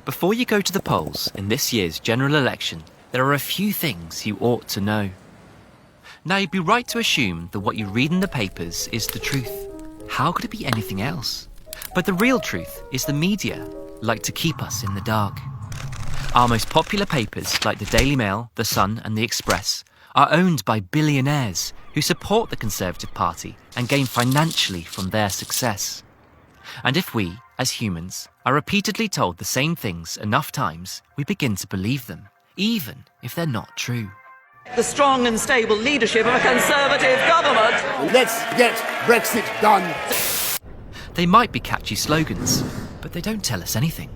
Before you go to the polls in this year's general election, there are a few things you ought to know. Now, you'd be right to assume that what you read in the papers is the truth. How could it be anything else? But the real truth is the media like to keep us in the dark. Our most popular papers, like the Daily Mail, the Sun and the Express, are owned by billionaires who support the Conservative Party and gain financially from their success. And if we, as humans, are repeatedly told the same things enough times, we begin to believe them, even if they're not true. The strong and stable leadership of a Conservative government. Let's get Brexit done. They might be catchy slogans, but they don't tell us anything.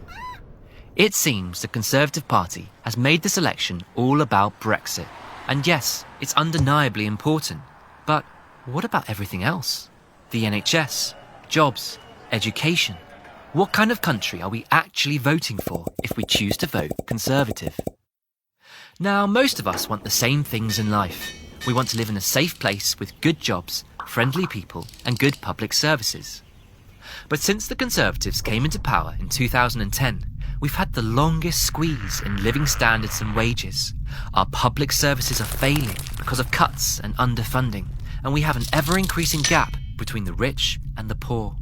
It seems the Conservative Party has made this election all about Brexit. And yes, it's undeniably important. But what about everything else? The NHS, jobs, education. What kind of country are we actually voting for if we choose to vote Conservative? Now, most of us want the same things in life. We want to live in a safe place with good jobs, friendly people, and good public services. But since the Conservatives came into power in 2010, we've had the longest squeeze in living standards and wages. Our public services are failing because of cuts and underfunding, and we have an ever-increasing gap between the rich and the poor.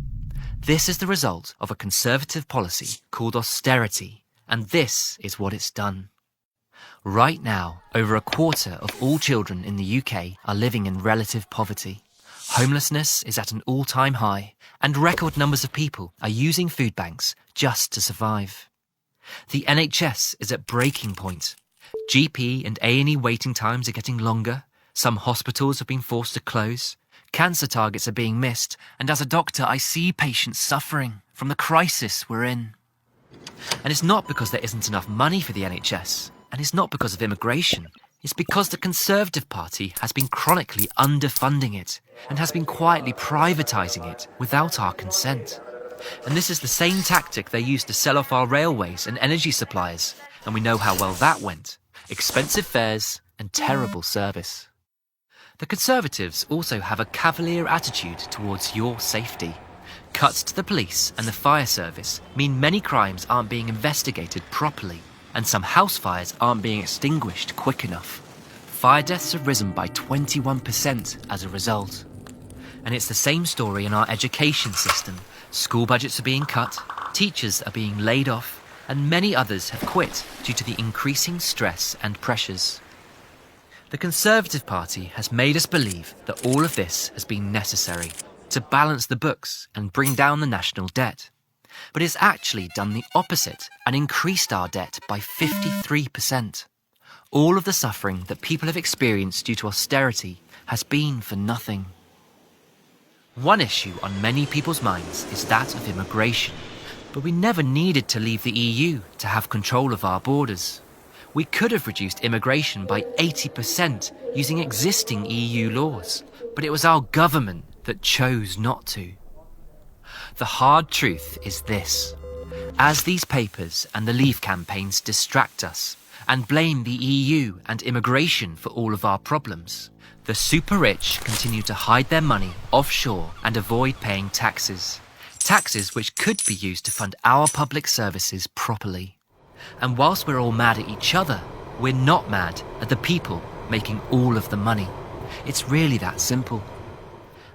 This is the result of a Conservative policy called austerity, and this is what it's done. Right now, over a quarter of all children in the UK are living in relative poverty. Homelessness is at an all-time high, and record numbers of people are using food banks just to survive. The NHS is at breaking point. GP and A&E waiting times are getting longer. Some hospitals have been forced to close. Cancer targets are being missed, and as a doctor, I see patients suffering from the crisis we're in. And it's not because there isn't enough money for the NHS, and it's not because of immigration. It's because the Conservative Party has been chronically underfunding it and has been quietly privatising it without our consent. And this is the same tactic they used to sell off our railways and energy suppliers, and we know how well that went. Expensive fares and terrible service. The Conservatives also have a cavalier attitude towards your safety. Cuts to the police and the fire service mean many crimes aren't being investigated properly, and some house fires aren't being extinguished quick enough. Fire deaths have risen by 21% as a result. And it's the same story in our education system. School budgets are being cut, teachers are being laid off, and many others have quit due to the increasing stress and pressures. The Conservative Party has made us believe that all of this has been necessary to balance the books and bring down the national debt. But it's actually done the opposite and increased our debt by 53%. All of the suffering that people have experienced due to austerity has been for nothing. One issue on many people's minds is that of immigration. But we never needed to leave the EU to have control of our borders. We could have reduced immigration by 80% using existing EU laws, but it was our government that chose not to. The hard truth is this. As these papers and the Leave campaigns distract us and blame the EU and immigration for all of our problems, the super rich continue to hide their money offshore and avoid paying taxes. Taxes which could be used to fund our public services properly. And whilst we're all mad at each other, we're not mad at the people making all of the money. It's really that simple.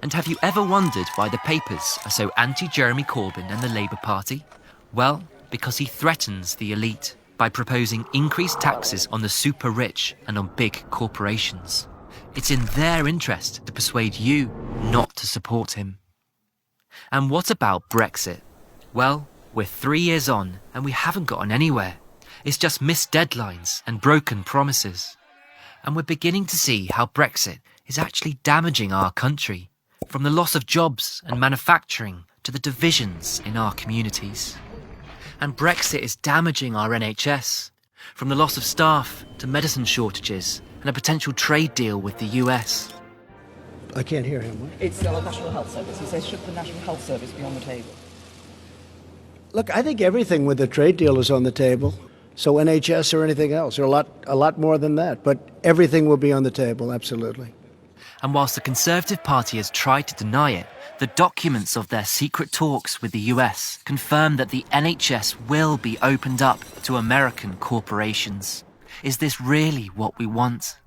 And have you ever wondered why the papers are so anti-Jeremy Corbyn and the Labour Party? Well, because he threatens the elite by proposing increased taxes on the super rich and on big corporations. It's in their interest to persuade you not to support him. And what about Brexit? Well, we're 3 years on and we haven't gotten anywhere. It's just missed deadlines and broken promises. And we're beginning to see how Brexit is actually damaging our country, from the loss of jobs and manufacturing to the divisions in our communities. And Brexit is damaging our NHS, from the loss of staff to medicine shortages and a potential trade deal with the US. I can't hear him. It's the National Health Service. He says, should the National Health Service be on the table? Look, I think everything with the trade deal is on the table. So NHS or anything else, or a lot more than that. But everything will be on the table, absolutely. And whilst the Conservative Party has tried to deny it, The documents of their secret talks with the US confirm that the NHS will be opened up to American corporations. Is this really what we want?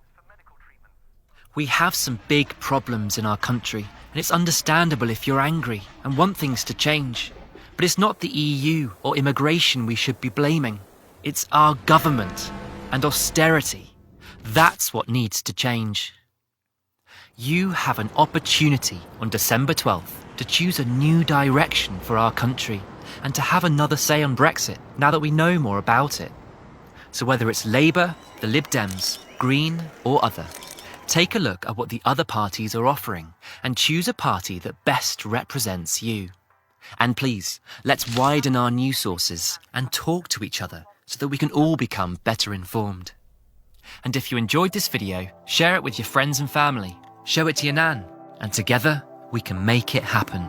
We have some big problems in our country, and it's understandable if you're angry and want things to change. But it's not the EU or immigration we should be blaming. It's our government and austerity. That's what needs to change. You have an opportunity on December 12th to choose a new direction for our country and to have another say on Brexit now that we know more about it. So whether it's Labour, the Lib Dems, Green or other, take a look at what the other parties are offering and choose a party that best represents you. And please, let's widen our news sources and talk to each other so that we can all become better informed. And if you enjoyed this video, share it with your friends and family. Show it to your nan, and together we can make it happen.